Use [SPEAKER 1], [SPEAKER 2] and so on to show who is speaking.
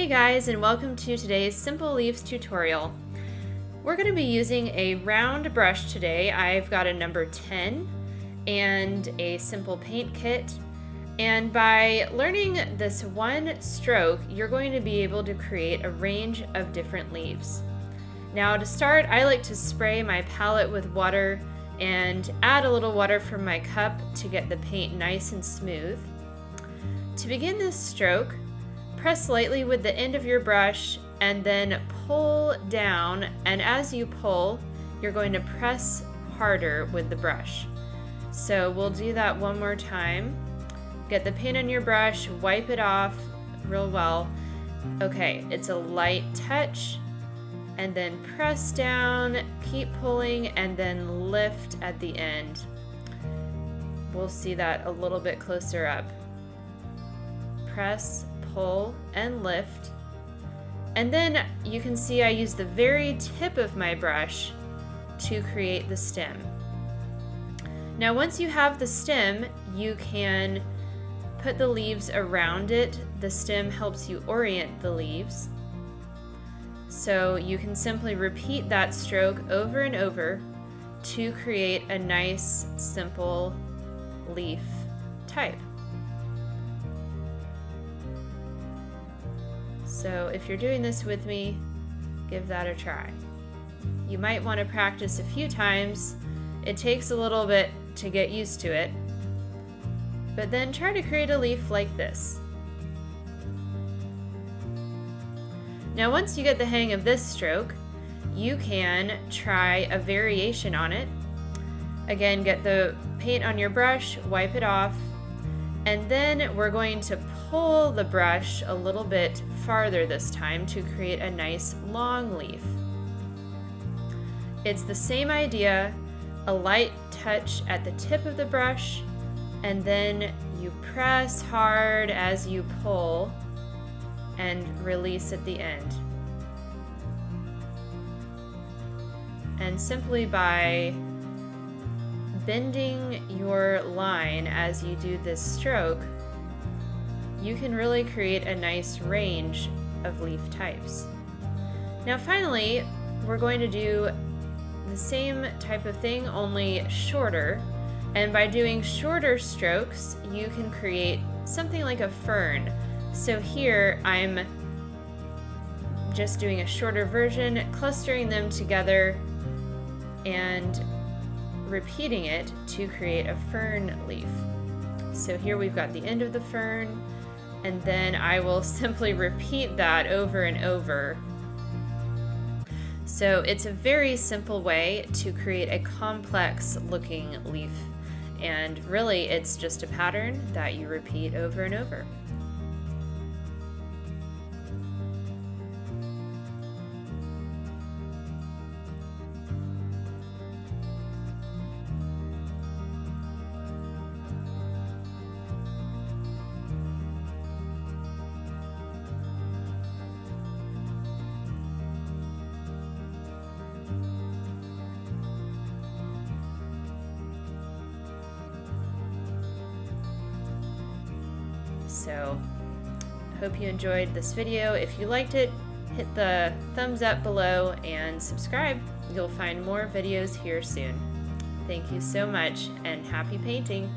[SPEAKER 1] Hey guys, and welcome to today's Simple Leaves tutorial. We're going to be using a round brush today. I've got a number 10 and a simple paint kit. And by learning this one stroke, you're going to be able to create a range of different leaves. Now to start, I like to spray my palette with water and add a little water from my cup to get the paint nice and smooth. To begin this stroke, press lightly with the end of your brush and then pull down, and as you pull, you're going to press harder with the brush. So we'll do that one more time. Get the paint on your brush, wipe it off real well. Okay, it's a light touch, and then press down, keep pulling, and then lift at the end. We'll see that a little bit closer up. Press, pull, and lift. And then you can see I use the very tip of my brush to create the stem. Now once you have the stem, you can put the leaves around it. The stem helps you orient the leaves. So you can simply repeat that stroke over and over to create a nice, simple leaf type. So if you're doing this with me, give that a try. You might want to practice a few times. It takes a little bit to get used to it, but then try to create a leaf like this. Now once you get the hang of this stroke, you can try a variation on it. Again, get the paint on your brush, wipe it off, and then we're going to pull the brush a little bit farther this time to create a nice long leaf. It's the same idea, a light touch at the tip of the brush, and then you press hard as you pull and release at the end. And simply by bending your line as you do this stroke, you can really create a nice range of leaf types. Now finally, we're going to do the same type of thing, only shorter. And by doing shorter strokes, you can create something like a fern. So here I'm just doing a shorter version, clustering them together and repeating it to create a fern leaf. So here we've got the end of the fern, and then I will simply repeat that over and over. So it's a very simple way to create a complex looking leaf, and really it's just a pattern that you repeat over and over. So, hope you enjoyed this video. If you liked it, hit the thumbs up below and subscribe. You'll find more videos here soon. Thank you so much, and happy painting!